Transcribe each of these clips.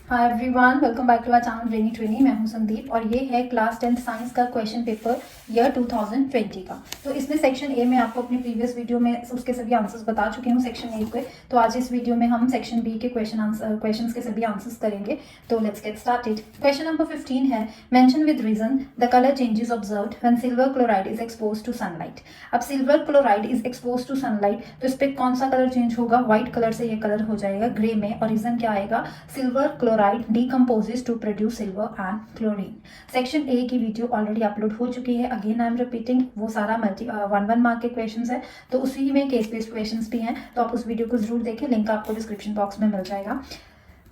Hi everyone, welcome back to our channel brainy trainee. मैं हूं संदीप और ये है क्लास 10th साइंस का क्वेश्चन पेपर ईयर 2020 का। तो इसमें सेक्शन ए में आपको अपनी प्रीवियस वीडियो में उसके सभी आंसर्स बता चुके हूं सेक्शन ए के। तो आज इस वीडियो में हम सेक्शन बी के क्वेश्चंस के सभी आंसर्स करेंगे। तो let's get started. Question number 15 है, mention with reason the colour changes observed when silver chloride is exposed to sunlight. अब silver chloride is exposed to sunlight, तो इस पर कौन सा कलर चेंज होगा? व्हाइट कलर से ये कलर हो जाएगा ग्रे में, और रीजन क्या आएगा? Silver chloride decomposes to produce silver and chlorine। Section A की वीडियो ऑलरेडी अपलोड हो चुकी है। अगेन आई एम रिपीटिंग, वो सारा वन मार्क के क्वेश्चंस है, तो उसी में केस बेस्ड क्वेश्चंस भी हैं, तो आप उस वीडियो को जरूर देखें। लिंक आपको डिस्क्रिप्शन बॉक्स में मिल जाएगा।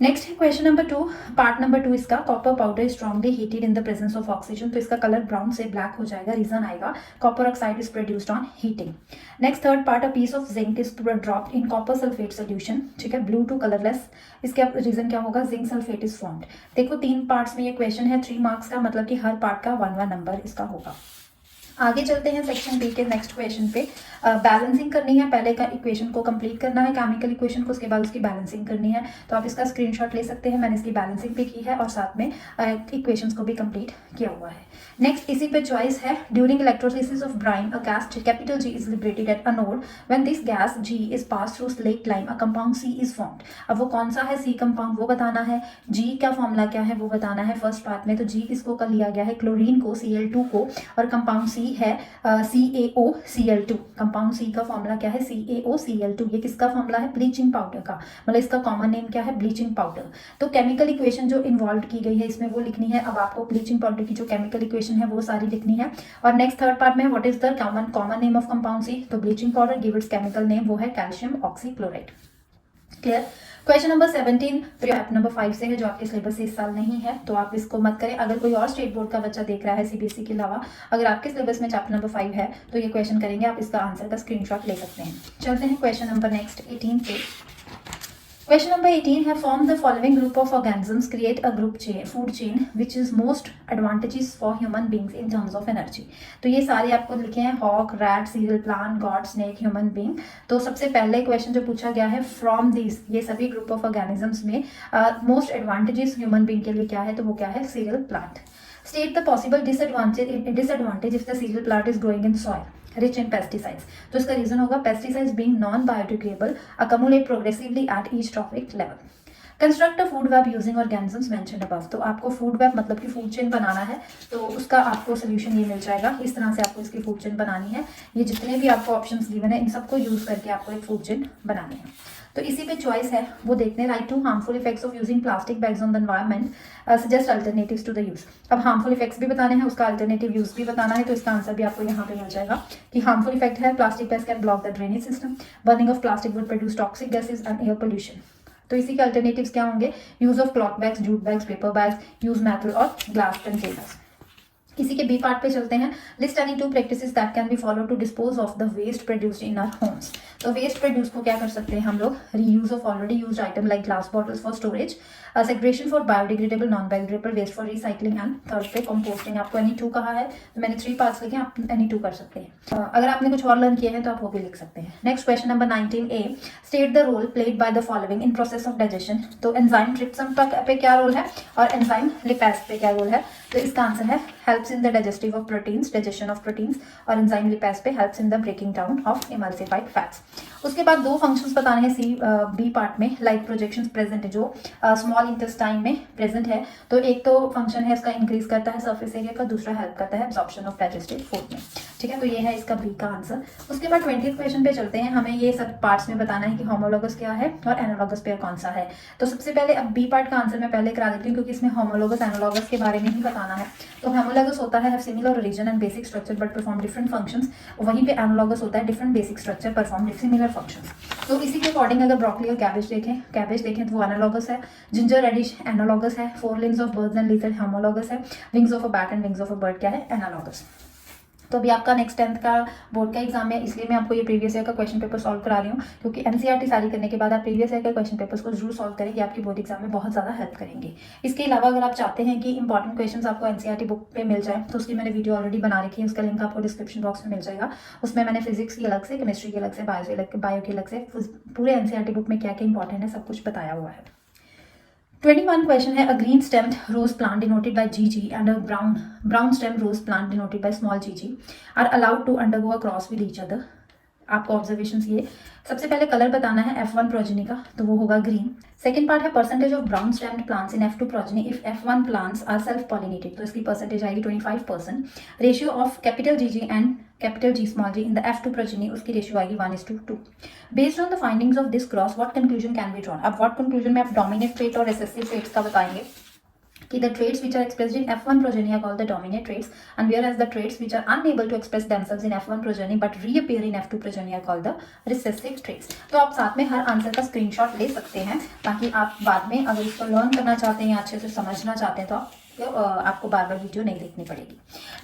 नेक्स्ट है क्वेश्चन नंबर 2, पार्ट नंबर 2 इसका, copper powder strongly heated in the presence of oxygen. तो इसका कलर ब्राउन से ब्लैक हो जाएगा। रीजन आएगा copper oxide is produced on heating. Next third part, a piece of zinc is dropped in copper sulphate solution. ठीक है, blue to colourless. इसका reason क्या होगा? Zinc sulphate is formed. देखो 3 पार्ट्स में ये क्वेश्चन है, 3 मार्क्स का, मतलब कि हर पार्ट का 1 नंबर इसका होगा। आगे चलते हैं सेक्शन बी के नेक्स्ट क्वेश्चन पे। बैलेंसिंग करनी है, पहले का इक्वेशन को कंप्लीट करना है, केमिकल इक्वेशन को, उसके बाद उसकी बैलेंसिंग करनी है। तो आप इसका स्क्रीनशॉट ले सकते हैं, मैंने इसकी बैलेंसिंग भी की है और साथ में इक्वेशंस को भी कंप्लीट किया हुआ है। नेक्स्ट इसी पे चॉइस है, during electrolysis of Bryan a gas capital G is liberated at anode when this gas G is pass through slate lime a compound C is formed. अब वो कौन सा है C कंपाउंड, वो बताना है। G का फॉर्मूला क्या है वो बताना है फर्स्ट पार्ट में। तो G किसको कर लिया गया है? क्लोरीन को, Cl2 को, और कंपाउंड C है CaOCl2। कंपाउंड C का फॉर्मूला क्या है? CaOCl2। ये किसका फॉर्मूला है? ब्लीचिंग पाउडर का, मतलब इसका कॉमन नेम क्या है? Bleaching powder. तो केमिकल इक्वेशन जो इन्वॉल्व की गई है इसमें वो लिखनी है। अब आपको ब्लीचिंग पाउडर की जो केमिकल इक्वेशन है वो सारी लिखनी है। और नेक्स्ट थर्ड पार्ट में, what is the common name of compound C? तो bleaching powder, give its chemical name, वो है calcium oxychloride. Clear? Question number 17 paragraph number 5 से है, जो आपके सिलेबस से इस साल नहीं है, तो आप इसको मत करें। अगर कोई और स्टेट बोर्ड का बच्चा देख रहा है सीबीएसई के अलावा, अगर आपके सिलेबस में चैप्टर नंबर 5 है तो ये क्वेश्चन करेंगे, आप इसका आंसर का स्क्रीनशॉट ले सकते हैं। चलते हैं क्वेश्चन नंबर नेक्स्ट 18 पे। क्वेश्चन नंबर 18 है, form the following group of organisms, create a group chain, food chain which is most advantages for human beings in terms of energy. तो ये सारे आपको लिखे हैं, hawk, rat, cereal plant, god, snake, human being. तो सबसे पहले question जो पूछा गया है, फ्रॉम दिस, ये सभी ग्रुप ऑफ ऑर्गेनिजम्स में मोस्ट एडवांटेजेस ह्यूमन बींग के लिए क्या है? तो वो क्या है? Serial plant. State the possible disadvantage if the cereal plant is growing in soil rich in pesticides। तो इसका रीजन होगा pesticides being non-biodegradable accumulate progressively at each trophic level। Construct a food web using organisms mentioned above. तो आपको food web मतलब कि food chain बनाना है, तो उसका आपको सोल्यूशन ये मिल जाएगा। इस तरह से आपको इसकी फूड चेन बनानी है। ये जितने भी आपको ऑप्शंस गिवन है इन सबको यूज करके आपको एक फूड चेन बनानी है। तो इसी पे चॉइस है, वो देखते हैं। Write to harmful effects of using plastic bags on the environment, suggest alternatives to the use. अब हार्मफुल इफेक्ट्स भी बताने हैं, उसका अल्टरनेटिव यूज भी बताना है, तो इसका आंसर भी आपको यहाँ पे मिल जाएगा कि हार्मफुल इफेक्ट है, plastic bags can block the drainage system, burning of plastic would produce toxic gases and air pollution. तो इसी के अल्टरनेटिव्स क्या होंगे? Use of cloth bags, jute bags, paper bags, use metal और ग्लास कंटेनर्स। इसी के B part पे चलते हैं, list any 2 practices that can be follow to dispose of the waste produced in our homes. तो waste produce को क्या कर सकते हैं हम लोग? Reuse of already used item like glass bottles for storage, segregation for biodegradable, non biodegradable waste for recycling, and third पे composting. आपको एनी 2 कहा है, तो मैंने 3 पार्ट्स लिखे, आप एनी 2 कर सकते हैं। अगर आपने कुछ और लर्न किए हैं तो आप वो भी लिख सकते हैं। Next question number 19A, state the role played by the following in process of digestion. तो एंजाइम ट्रिप्सिन पे क्या रोल है और एंजाइम लिपेज पे क्या रोल है? तो इसका आंसर है helps in the digestive of proteins, digestion of proteins, और एंजाइम लिपेज पे helps in the breaking down of emulsified fats. उसके बाद 2 फंक्शंस बताने हैं बी पार्ट में, लाइक प्रोजेक्शंस प्रेजेंट है जो स्मॉल इंटेस्टाइन में प्रेजेंट है। तो एक तो फंक्शन है इसका, इंक्रीज करता है सरफेस एरिया का, दूसरा हेल्प करता है एब्जॉर्प्शन ऑफ डाइजेस्टेड फूड में। ठीक है, तो ये है इसका बी का आंसर। उसके बाद 20th क्वेश्चन पे चलते हैं। हमें ये सब पार्ट्स में बताना है कि होमोलॉगस क्या है और एनालॉगस पेयर कौन सा है। तो सबसे पहले अब बी पार्ट का आंसर मैं पहले करा देती हूँ, क्योंकि इसमें होमोलॉगस एनालॉगस के बारे में ही बताना है। तो होमोलॉगस होता है similar origin and basic structure but perform different functions. वहीं पे एनालॉगस होता है different basic structure perform similar functions. तो इसी के अकॉर्डिंग अगर ब्रोकली और कैबेज देखें तो वो एनालॉगस है। जिंजर रेडिश एनालॉगस है। 4 limbs of birds and lizard homologous है। Wings of a bat and wings of a bird क्या है? एनालॉगस। तो अभी आपका नेक्स्ट 10th का बोर्ड का एग्जाम है, इसलिए मैं आपको ये प्रीवियस ईयर का क्वेश्चन पेपर सॉल्व करा रही हूँ, क्योंकि एनसीईआरटी सारी करने के बाद आप प्रीवियस ईयर के क्वेश्चन पेपर्स को जरूर सॉल्व करें, आपकी बोर्ड एग्जाम में बहुत ज़्यादा हेल्प करेंगे। इसके अलावा अगर आप चाहते हैं कि इंपॉर्टेंट क्वेश्चंस आपको एनसीईआरटी बुक पे मिल जाए, तो उसकी मैंने वीडियो ऑलरेडी बना रखी है, उसका लिंक आपको डिस्क्रिप्शन बॉक्स में मिल जाएगा। उसमें मैंने फिजिक्स की अलग से, केमिस्ट्री की अलग से, बायो की अलग से, पूरे एनसीईआरटी बुक में क्या क्या इंपॉर्टेंट है सब कुछ बताया हुआ है। 21 क्वेश्चन है, a green stemmed rose plant denoted by GG and a brown stem rose plant denoted by small GG are allowed to undergo a cross with each other. आपको ऑब्जर्वेशन ये सबसे पहले कलर बताना है F1 प्रोजेनी का, तो वो होगा ग्रीन। सेकंड पार्ट है percentage of brown stemmed plants in F2 progeny if F1 plants are self pollinated, तो इसकी परसेंटेज आएगी 25%। Ratio of capital GG and capital G small g in the F2 progeny, उसकी ratio आएगी 1:2। Based on the findings of this cross what conclusion can be drawn. अब what conclusion में आप dominate trait और recessive traits का बताएंगे कि the traits which are expressed in F1 progeny are called the dominant traits, and whereas the traits which are unable to express themselves in F1 progeny but reappear in F2 progeny are called the recessive traits। तो आप साथ में हर answer का screenshot ले सकते हैं ताकि आप बाद में अगर इसको लर्न करना चाहते हैं या अच्छे से समझना चाहते हैं तो आपको बार बार वीडियो नहीं देखनी पड़ेगी।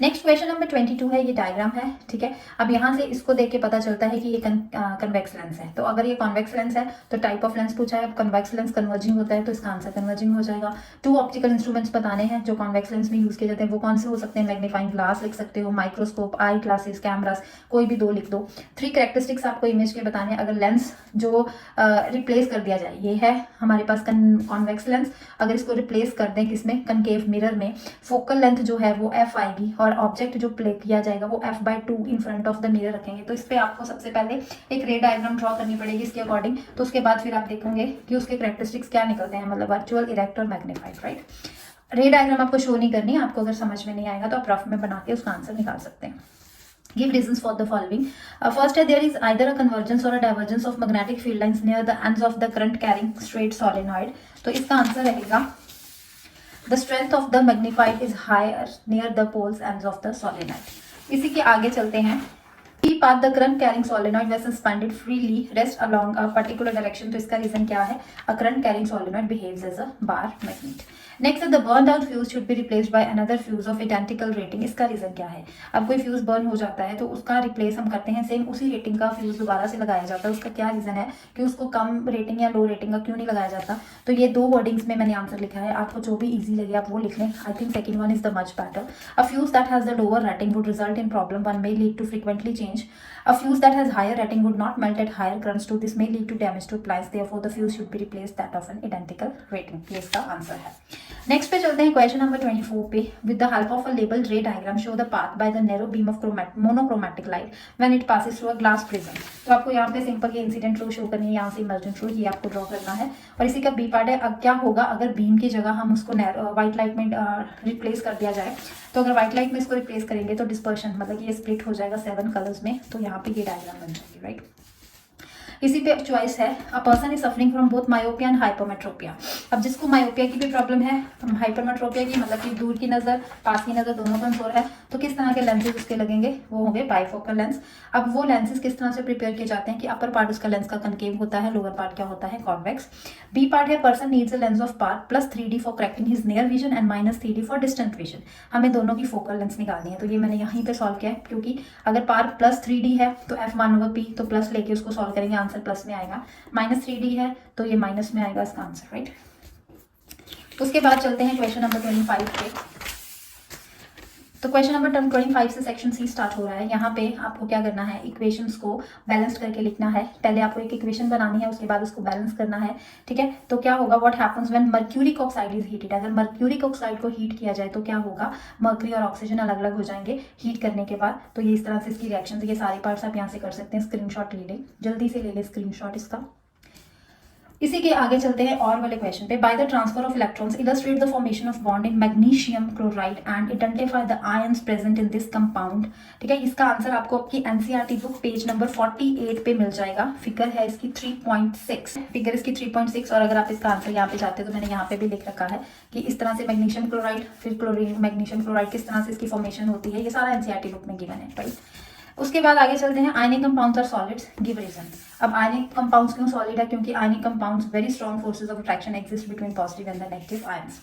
नेक्स्ट क्वेश्चन नंबर 22 है, ये डायग्राम है, ठीक है। अब यहाँ से इसको देख के पता चलता है कि ये कन्वेक्स लेंस है, तो अगर ये कॉन्वेक्स लेंस है तो टाइप ऑफ लेंस पूछा है। अब कन्वेक्स लेंस कन्वर्जिंग होता है तो इसका आंसर कन्वर्जिंग हो जाएगा। 2 ऑप्टिकल इंस्ट्रूमेंट्स बताने हैं जो कॉन्वेक्स लेंस में यूज किए जाते हैं, वो कौन से हो सकते हैं? मैग्नीफाइंग ग्लास लिख सकते हो, माइक्रोस्कोप, आई ग्लासेस, कैमरास, कोई भी 2 लिख दो। 3 कैरेक्टरिस्टिक्स आपको इमेज के बताने हैं। अगर लेंस जो रिप्लेस कर दिया जाए, ये है हमारे पास कॉन्वेक्स लेंस, अगर इसको रिप्लेस कर दें किसमें? कनकेव मिरर में, फोकल लेंथ जो है वो f आएगी और ऑब्जेक्ट जो प्ले किया जाएगा वो f/2 in front of the mirror रखेंगे। तो इस पे आपको सबसे पहले एक रे डायग्राम ड्रॉ करनी पड़ेगी इसके अकॉर्डिंग, तो उसके बाद फिर आप देखेंगे कि उसके कैरेक्टरिस्टिक्स क्या निकलते हैं, मतलब वर्चुअल, इरेक्ट और मैग्नीफाइड, राइट। रे डायग्राम आपको शो नहीं करनी, आपको अगर समझ में नहीं आएगा तो आप रफ में बना के उसका आंसर निकाल सकते हैं। Give reasons for the following. First, there is either a convergence or a divergence of magnetic field lines near the ends of the current carrying straight solenoid. तो इसका आंसर रहेगा The strength of the magnified is higher near the poles ends of the solenoid. इसी के आगे चलते हैं। P path the current carrying solenoid was suspended freely rest along a particular direction. तो इसका रीजन क्या है? A current carrying solenoid behaves as a bar magnet. Next the burn out fuse should be replaced by another fuse of identical rating. इसका reason क्या है? अब कोई fuse burn हो जाता है तो उसका रिप्लेस हम करते हैं सेम उसी रेटिंग का फ्यूज दोबारा से लगाया जाता है। उसका क्या रीजन है कि उसको कम रेटिंग या लो रेटिंग का क्यों नहीं लगाया जाता? तो ये 2 वर्डिंग्स में मैंने आंसर लिखा है, आपको जो भी इजी लगे आप वो लिख लें। I think second one is the much better. A fuse that has the lower rating would result in problem 1 may lead to frequently change. A fuse that has higher rating would not melt at higher currents to this may lead to damage to appliance. Therefore, the fuse should be replaced that of an identical rating. ये इसका answer है। Next पे चलते हैं question number 24 पे। With the help of a labeled ray diagram, show the path by the narrow beam of monochromatic light when it passes through a glass prism. तो आपको यहाँ पे सिंपल ये इंसिडेंट रो शो करनी है, यहाँ से इमर्जेंट रो ये आपको ड्रॉ करना है। और इसी का बी पार्ट है, अब क्या होगा अगर बीम की जगह हम उसको व्हाइट लाइट में रिप्लेस कर दिया जाए। तो अगर व्हाइट लाइट में इसको रिप्लेस करेंगे तो डिस्पर्शन मतलब ये स्प्लिट हो जाएगा 7 कलर्स में, तो यहाँ पे ये डायग्राम बन जाएगी, राइट। इसी पे चॉइस है, a person is suffering from both myopia and hypermetropia. अब जिसको मायोपिया की भी प्रॉब्लम है, हाइपरमेट्रोपिया की मतलब कि दूर की नज़र पास की नज़र दोनों कमजोर है, तो किस तरह के लेंसेज उसके लगेंगे? वो होंगे बाइफोकल लेंस। अब वो लेंसेज किस तरह से प्रिपेयर किए जाते हैं कि अपर पार्ट उसका लेंस का कनकेव होता है, लोअर पार्ट क्या होता है? कॉन्वेक्स। बी पार्ट है, person needs a lens of part plus 3D for correcting his near vision and minus 3D for distant vision. हमें दोनों की फोकल लेंस निकालनी है, तो ये मैंने यहीं पे सॉल्व किया है, क्योंकि अगर पार्ट प्लस 3D है तो F1/P, तो प्लस लेके उसको सॉल्व करेंगे, आंसर प्लस में आएगा। माइनस 3D है तो ये माइनस में आएगा इसका आंसर, राइट। उसके बाद चलते हैं क्वेश्चन नंबर 25 पे। तो क्वेश्चन नंबर 25 से सेक्शन सी स्टार्ट हो रहा है। यहाँ पे आपको क्या करना है, इक्वेशंस को बैलेंस करके लिखना है। पहले आपको एक इक्वेशन बनानी है, उसके बाद उसको बैलेंस करना है, ठीक है। तो क्या होगा, what happens when mercuric oxide is heated. अगर मर्क्यूरिक ऑक्साइड को हीट किया जाए तो क्या होगा, मर्क्यूरी और ऑक्सीजन अलग अलग हो जाएंगे हीट करने के बाद। तो ये इस तरह से इसकी रिएक्शन, ये सारे पार्ट्स आप यहाँ से कर सकते हैं। स्क्रीनशॉट ले लें, जल्दी से ले लें स्क्रीनशॉट इसका। इसी के आगे चलते हैं और वाले क्वेश्चन पे। By the transfer of electrons illustrate the formation of bond in magnesium chloride and identify the ions present in this compound, ठीक है। इसका आंसर आपको आपकी एनसीईआरटी बुक पेज नंबर 48 पे मिल जाएगा। फिगर है इसकी 3.6, फिगर इसकी 3.6। और अगर आप इसका आंसर यहाँ पे चाहते हैं तो मैंने यहाँ पे भी लिख रखा है कि इस तरह से मैग्नीशियम क्लोराइड, फिर क्लोरीन मैग्नीशियम क्लोराइड किस तरह से इसकी फॉर्मेशन होती है, ये सारा एनसीईआरटी बुक में गिवन है, राइट। उसके बाद आगे चलते हैं, ionic compounds are solids, give reason. अब आयनिक कंपाउंड्स क्यों सॉलिड है? क्योंकि ionic compounds very strong forces of attraction exist between positive and the negative ions.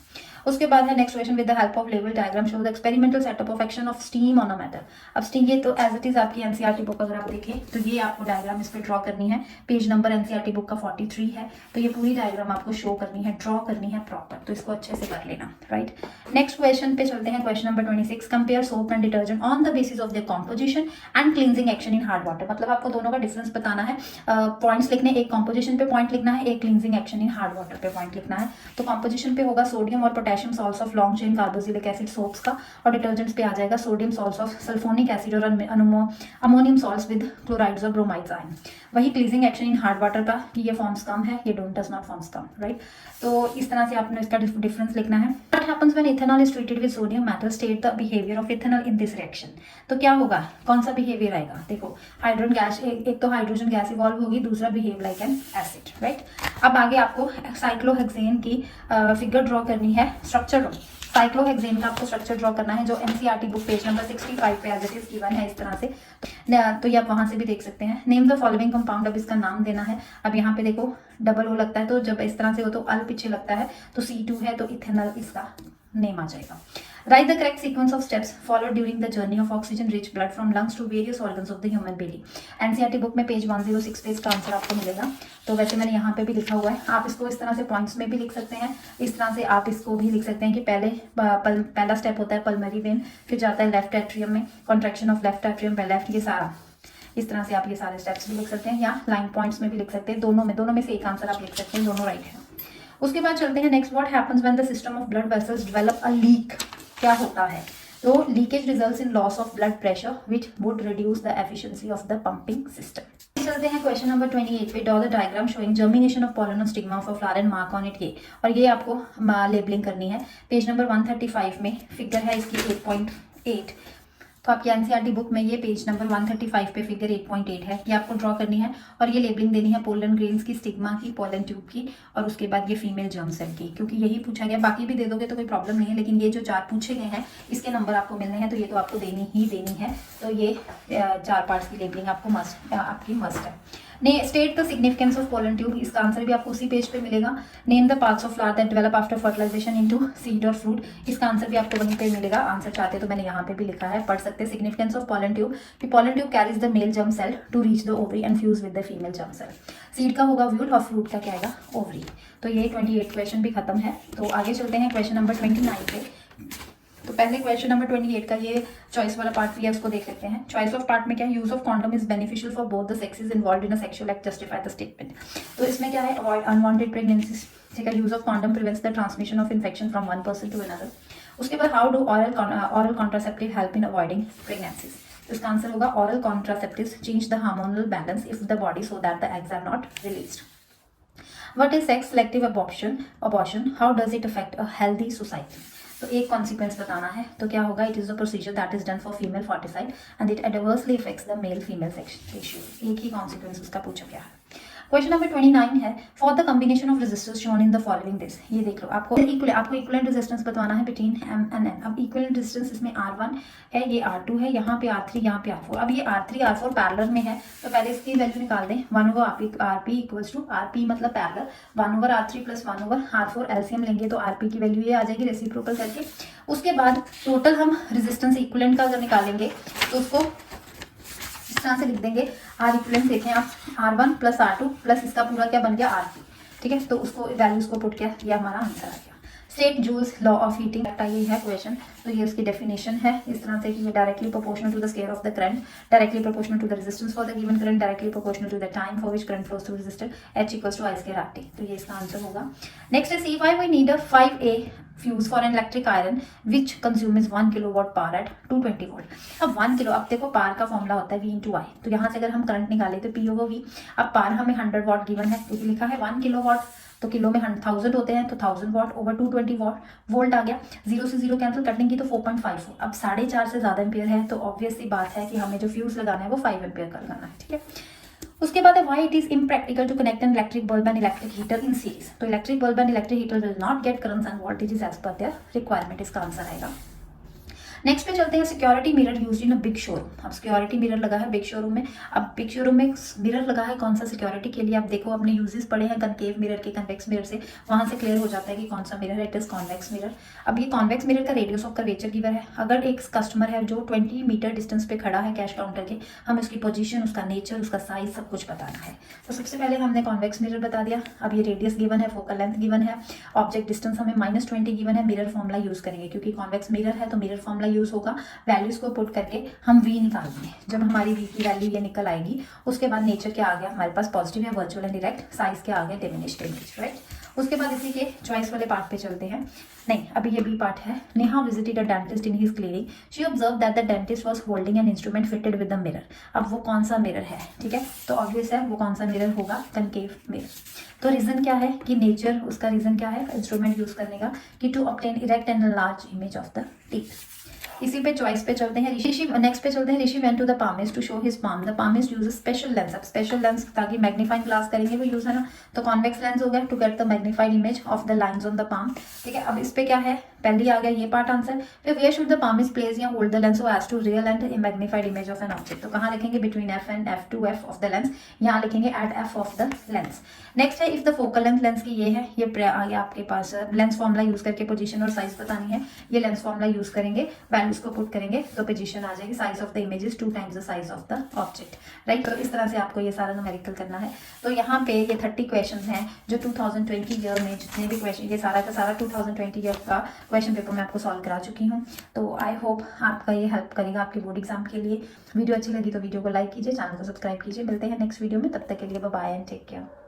उसके बाद है next question, with the help of level diagram show the experimental setup of action of steam on a metal. अब steam ये तो as it is आपकी NCERT book अगर आप देखें तो ये आपको डायग्राम इस पर ड्रॉ करनी है। पेज नंबर एनसीईआरटी बुक का 43 है, तो ये पूरी डायग्राम आपको शो करनी है, ड्रॉ करनी है प्रॉपर, तो इसको अच्छे से कर लेना, राइट। नेक्स्ट क्वेश्चन पे चलते हैं, question number 26। Compare soap and detergent on the basis of their composition and cleansing action in hard water, मतलब आपको दोनों का डिफरेंस बताना है। पॉइंट्स लिखने, एक कॉम्पोजिशन पे पॉइंट लिखना है, एक cleansing action in hard water पे पॉइंट लिखना है। तो कॉम्पोजिशन पे होगा सोडियम और potassium salts of long chain carboxylic acid soaps का, और डिटर्जेंट्स पे आ जाएगा sodium salts of sulphonic acid और अमोनियम सॉल्ट्स विद क्लोराइड्स और ब्रोमाइड्स आयन। वही cleansing action in hard water का कि ये फॉर्म्स कम है, ये does not forms come, right. तो इस तरह से आपने इसका डिफरेंस लिखना है। What happens when ethanol is treated with sodium metal, state the behaviour of ethanol in this reaction. तो क्या होगा, कौन सा बिहेवियर आएगा, देखो हाइड्रोजन गैस, एक तो हाइड्रोजन गैस इवॉल्व होगी, दूसरा behave like an acid, right. अब आगे आपको साइक्लोहेक्सेन की फिगर ड्रॉ करनी है, स्ट्रक्चर ड्रॉ। साइक्लोहेक्सेन का आपको स्ट्रक्चर ड्रॉ करना है जो एनसीईआरटी बुक पेज नंबर 65 पे एज इट इज गिवन है इस तरह से। तो ये आप वहां से भी देख सकते हैं। नेम द फॉलोइंग कंपाउंड, अब इसका नाम देना है। अब यहाँ पे देखो डबल ओ लगता है, तो जब इस तरह से हो तो अल पीछे लगता है, तो C2 है तो इथेनॉल इसका नेम आ जाएगा। Write the correct sequence of steps followed during the journey of oxygen-rich blood from lungs to various organs of the human body. NCERT book में पेज 106 पे इसका आंसर आपको मिलेगा। तो वैसे मैंने यहाँ पे भी लिखा हुआ है, आप इसको इस तरह से पॉइंट्स में भी लिख सकते हैं, इस तरह से आप इसको भी लिख सकते हैं कि पहला स्टेप होता है पल्मरी वेन, फिर जाता है लेफ्ट एट्रियम में, कॉन्ट्रैक्शन ऑफ लेफ्ट एट्रियम पे लेफ्ट, ये सारा इस तरह से आप ये सारे स्टेप्स भी लिख सकते हैं, या लाइन पॉइंट्स में भी लिख सकते हैं, दोनों में से एक आंसर आप लिख सकते हैं, दोनों राइट है। उसके बाद चलते हैं next, what happens when the system of blood vessels develop a leak, क्या होता है। तो leakage results in loss of blood pressure which would reduce the efficiency of the pumping system. चलते हैं क्वेश्चन नंबर 28 पे, draw the diagram showing germination of pollen on stigma of a flower and mark on it, ये और ये आपको labelling करनी है। Page number 135 में फिगर है इसकी 8.8, तो आपकी एनसीईआरटी बुक में ये पेज नंबर 135 पे फिगर 8.8 है, ये आपको ड्रॉ करनी है और ये लेबलिंग देनी है पोलन ग्रेन्स की, स्टिग्मा की, पोलन ट्यूब की, और उसके बाद ये फीमेल जर्म सेल की, क्योंकि यही पूछा गया। बाकी भी दे दोगे तो कोई प्रॉब्लम नहीं है, लेकिन ये जो 4 पूछे गए हैं इसके नंबर आपको मिलने हैं, तो ये तो आपको देनी ही देनी है। तो ये 4 पार्ट्स की लेबलिंग आपको आपकी मस्ट है। ने state the significance of pollen tube, इसका आंसर भी आपको उसी पेज पे मिलेगा। Name the parts of flower that develop after fertilization into seed और फ्रूट, इसका आंसर भी आपको वहीं पे मिलेगा। आंसर चाहते तो मैंने यहाँ पे भी लिखा है, पढ़ सकते हैं। सिग्निफिकेंस ऑफ पोलन ट्यूब कि pollen tube carries the male germ cell to reach the ovary and fuse with the female germ cell. Seed का होगा व्यूल और फ्रूट का क्या आएगा, ओवरी। तो ये 28 क्वेश्चन भी खत्म है। तो आगे चलते हैं क्वेश्चन नंबर 29 पे। तो पहले क्वेश्चन नंबर 28 का ये चॉइस वाला पार्ट भी है, उसको देख लेते हैं। चॉइस ऑफ पार्ट में क्या है, use of condom is beneficial for both the sexes involved in a sexual act, justify the statement. तो इसमें क्या है, अवॉइड अनवांटेड प्रेगनेंसीज, ठीक है। Use of condom prevents the transmission of infection from one person to another. उसके बाद how do oral contraceptive help in avoiding pregnancies, तो इसका आंसर होगा oral contraceptives change the hormonal balance if the body so that the eggs are not released. What is sex selective abortion? How does it affect a healthy society? तो एक consequence बताना है, तो क्या होगा, it is a procedure that is done for female foeticide and it adversely affects the male female sex ratio. एक ही consequence उसका पूछा गया है। क्वेश्चन नंबर 29 है, for the combination of resistance shown in the following this, ये देख लो, आपको इक्विवेलेंट रेजिस्टेंस बताना है बिटवीन M एंड N। अब इक्विवेलेंट रेजिस्टेंस इसमें R1 है, ये R2 है, यहाँ पे R3, यहाँ पे R4। अब ये R3 R4 पैरेलल में है, तो पहले इसकी वैल्यू निकाल दें। 1/RP इक्वल्स टू RP मतलब parallel, 1/R3 plus 1/R4 LCM लेंगे तो RP की वैल्यू ये आ जाएगी रेसिप्रोकल करके। उसके बाद टोटल हम रेजिस्टेंस इक्विवेलेंट का अगर निकालेंगे तो उसको इस तरह से लिख देंगे। आर इक्विवेलेंट देखें आप, R1 प्लस R2 प्लस इसका पूरा क्या बन गया RP, ठीक है। तो उसको वैल्यूज को पुट किया, ये हमारा आंसर आ गया। State joules law of heating, ये है क्वेश्चन। तो ये उसकी डेफिनेशन है इस तरह से कि ये directly proportional to the square of the current, directly proportional to the resistance for the given current, directly proportional to the time for which current flows through resistor, H equals to I square RT। तो ये इसका answer होगा। Next है C5 we need a 5A fuse for an electric iron which consumes 1 kilowatt power at 220 volt. अब 1 kilo, अब देखो power का formula होता है V इंटू आई, तो यहाँ से अगर हम करंट निकाले तो P होगा V। अब पावर हमें 100 वाट गिवन है, क्योंकि लिखा है 1 किलोवाट, तो किलो में 1000 होते हैं, तो 1000 वाट ओवर 220 वोल्ट आ गया। 0 से 0 कैंसिल करने की तो 4.54। अब 4.5 से ज़्यादा एम्पियर है, तो ऑब्वियस सी बात है कि हमें जो फ्यूज लगाना है वो 5 एम्पियर का लगाना है, ठीक है। उसके बाद है why it is impractical to connect an electric bulb and electric heater in series. तो electric bulb and electric heater will not get currents and voltages as per their requirement, इसका आंसर आएगा। नेक्स्ट पे चलते हैं, security mirror used in a big showroom. अब security mirror लगा है big showroom में। अब बिग शोरूम में मिरर लगा है कौन सा, सिक्योरिटी के लिए। आप देखो अपने यूजेस पढ़े हैं कनकेव मिरर के, कन्वेक्स मिरर से, वहां से क्लियर हो जाता है कि कौन सा मिरर है, इट इज कॉन्वेक्स मिरर। अब ये कॉन्वेक्स मिरर का रेडियस ऑफ कर्वेचर गिवन है। अगर एक कस्टमर है जो 20 मीटर डिस्टेंस पे खड़ा है कैश काउंटर के, हमें उसकी पोजीशन, उसका नेचर, उसका साइज सब कुछ बताना है। तो सबसे पहले हमने कॉन्वेक्स मिरर बता दिया। अब ये रेडियस गिवन है, फोकल लेंथ गिवन है, ऑब्जेक्ट डिस्टेंस हमें -20 गिवन है। मिरर फॉर्मूला यूज करेंगे, क्योंकि कॉन्वेक्स मिरर है तो मिरर फॉर्मूला यूज़ होगा, वैल्यूज़ को पुट करके हम v निकालेंगे। जब हमारी v की वैल्यू ये निकल आएगी, उसके बाद नेचर क्या आ गया हमारे पास, पॉजिटिव या वर्चुअल एंड डायरेक्ट, साइज क्या आ गया, डिमिनिश्ड इमेज, राइट। उसके बाद इसी के चॉइस वाले पार्ट पे चलते हैं। नहीं, अभी ये बी पार्ट है। Neha visited a dentist in his clinic, she observe that the dentist was holding an instrument fitted with the mirror. अब वो कौन सा मिरर है, ठीक है, तो ऑब्वियस है वो कौन सा मिरर होगा, कनकेव मिरर। तो रीजन क्या है कि नेचर, उसका रीजन क्या है इंस्ट्रूमेंट यूज करने का, कि to obtain erect and large image of the teeth. इसी पे चॉइस पे चलते हैं। ऋषि नेक्स्ट पे चलते हैं। Rishi went to the palmist to show his palm, the palmist use special lens. अब स्पेशल लेंस ताकि मैग्नीफाइंग ग्लास करेंगे वो यूज है ना, तो कॉन्वेक्स लेंस हो गया to get the magnified image of the lines on the palm, ठीक है। अब इस पे क्या है, पहले आ गया ये पार्ट आंसर। फिर where should the palmist place या hold the lens so as to real and magnified image of an object, तो कहाँ लिखेंगे, between F and F two F of the lens, यहाँ लिखेंगे at F of the lens. Next है if the focal length lens की ये है, ये आ गया आपके पास लेंस फॉर्मूला यूज करके पोजीशन और साइज बतानी है, ये लेंस फॉर्मूला यूज करेंगे, वैल्यूज को पुट करेंगे तो पोजीशन आ जाएगी, size of the image is 2 times the size of the object, right. तो इस तरह से आपको ये सारा न्यूमेरिकल करना है। तो यहाँ पे ये 30 क्वेश्चंस हैं जो 2020 ईयर में जितने भी क्वेश्चन, ये सारा का सारा 2020 ईयर का क्वेश्चन पेपर मैं आपको सॉल्व करा चुकी हूँ। तो आई होप आपका ये हेल्प करेगा आपके बोर्ड एग्जाम के लिए। वीडियो अच्छी लगी तो वीडियो को लाइक कीजिए, चैनल को सब्सक्राइब कीजिए। मिलते हैं नेक्स्ट वीडियो में, तब तक के लिए bye bye and take care.